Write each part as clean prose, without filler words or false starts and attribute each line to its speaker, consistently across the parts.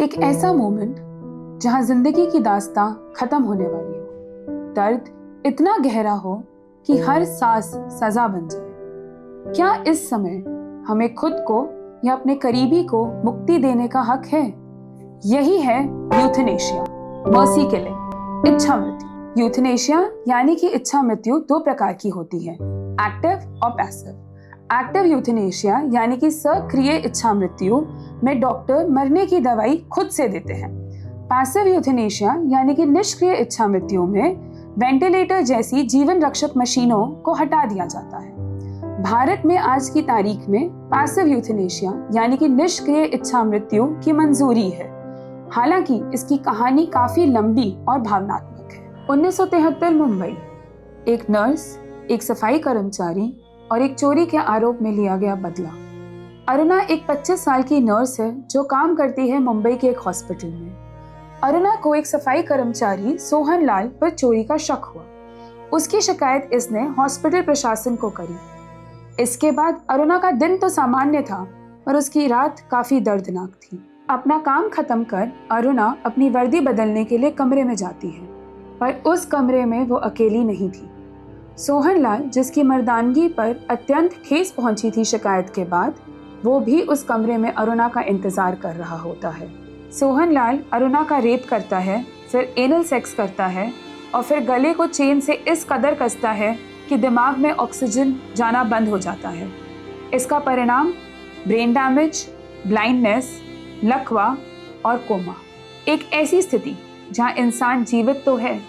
Speaker 1: एक ऐसा मोमेंट जहां जिंदगी की दास्तां खत्म होने वाली हो, दर्द इतना गहरा हो कि हर सांस सजा बन जाए। क्या इस समय हमें खुद को या अपने करीबी को मुक्ति देने का हक है? यही है यूथनेशिया, मर्सी किलिंग, इच्छा मृत्यु। यूथनेशिया यानी कि इच्छा मृत्यु दो प्रकार की होती है, एक्टिव और पैसिव। एक्टिव यूथनेशिया यानी कि सक्रिय इच्छा मृत्यु में डॉक्टर मरने की दवाई खुद से देते हैं। पैसिव यूथनेशिया यानी कि निष्क्रिय इच्छा मृत्यु में वेंटिलेटर जैसी जीवन रक्षक मशीनों को हटा दिया जाता है। भारत में आज की तारीख में पैसिव यूथनेशिया यानी कि निष्क्रिय इच्छा मृत्यु की मंजूरी है। हालांकि इसकी कहानी काफी लंबी और भावनात्मक है। 1973 मुंबई, एक नर्स, एक सफाई कर्मचारी और एक चोरी के आरोप में लिया गया बदला। अरुणा एक 25 साल की नर्स है जो काम करती है मुंबई के एक हॉस्पिटल में। अरुणा को एक सफाई कर्मचारी सोहन लाल पर चोरी का शक हुआ। उसकी शिकायत इसने हॉस्पिटल प्रशासन को करी। इसके बाद अरुणा का दिन तो सामान्य था, पर उसकी रात काफी दर्दनाक थी। अपना काम खत्म कर अरुणा अपनी वर्दी बदलने के लिए कमरे में जाती है, पर उस कमरे में वो अकेली नहीं थी। सोहन लाल, जिसकी मर्दानगी पर अत्यंत ठेस पहुंची थी शिकायत के बाद, वो भी उस कमरे में अरुणा का इंतजार कर रहा होता है। सोहन लाल अरुणा का रेप करता है, फिर एनल सेक्स करता है और फिर गले को चेन से इस कदर कसता है कि दिमाग में ऑक्सीजन जाना बंद हो जाता है। इसका परिणाम ब्रेन डैमेज, ब्लाइंडनेस, लकवा और कोमा। एक ऐसी स्थिति जहां इंसान जीवित तो है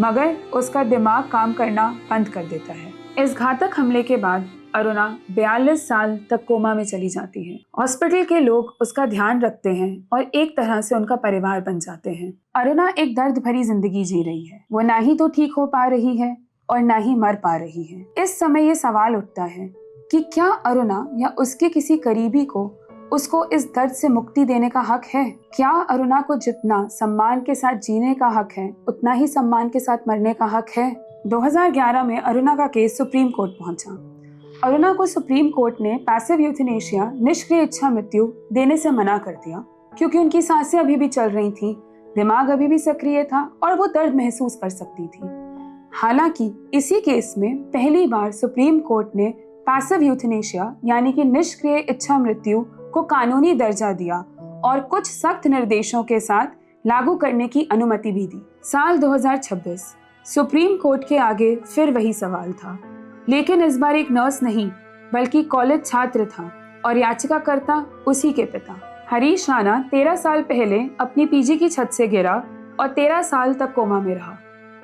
Speaker 1: मगर उसका दिमाग काम करना बंद कर देता है। इस घातक हमले के बाद अरुणा 42 साल तक कोमा में चली जाती है। हॉस्पिटल के लोग उसका ध्यान रखते हैं और एक तरह से उनका परिवार बन जाते हैं। अरुणा एक दर्द भरी जिंदगी जी रही है। वो ना ही तो ठीक हो पा रही है और ना ही मर पा रही है। इस समय ये सवाल उठता है कि क्या अरुणा या उसके किसी करीबी को उसको इस दर्द से मुक्ति देने का हक है? क्या अरुणा को जितना सम्मान के साथ जीने का हक है, उतना ही सम्मान के साथ मरने का हक है? 2011 में अरुणा का केस सुप्रीम कोर्ट पहुंचा। अरुणा को सुप्रीम कोर्ट ने पैसिव यूथनेशिया, निष्क्रिय इच्छा मृत्यु देने से मना कर दिया, क्योंकि उनकी सांसें अभी भी चल रही थी, दिमाग अभी भी सक्रिय था और वो दर्द महसूस कर सकती थी। हालांकि इसी केस में पहली बार सुप्रीम कोर्ट ने पैसिव यूथनेशिया यानी कि निष्क्रिय इच्छा मृत्यु को कानूनी दर्जा दिया और कुछ सख्त निर्देशों के साथ लागू करने की अनुमति भी दी। साल 2026 सुप्रीम कोर्ट के आगे फिर वही सवाल था, लेकिन इस बार एक नर्स नहीं बल्कि कॉलेज छात्र था और याचिकाकर्ता उसी के पिता। हरीश राणा 13 साल पहले अपनी पीजी की छत से गिरा और 13 साल तक कोमा में रहा।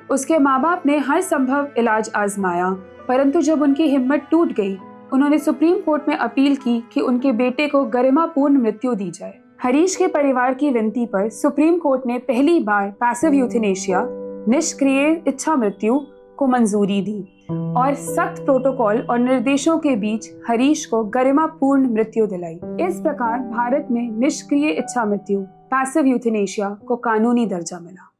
Speaker 1: उसके माँ बाप ने हर संभव इलाज आजमाया, परंतु जब उनकी हिम्मत टूट गई, उन्होंने सुप्रीम कोर्ट में अपील की कि उनके बेटे को गरिमापूर्ण मृत्यु दी जाए। हरीश के परिवार की विनती पर सुप्रीम कोर्ट ने पहली बार पैसिव यूथनेशिया, निष्क्रिय इच्छा मृत्यु को मंजूरी दी और सख्त प्रोटोकॉल और निर्देशों के बीच हरीश को गरिमापूर्ण मृत्यु दिलाई। इस प्रकार भारत में निष्क्रिय इच्छा मृत्यु, पैसिव यूथनेशिया को कानूनी दर्जा मिला।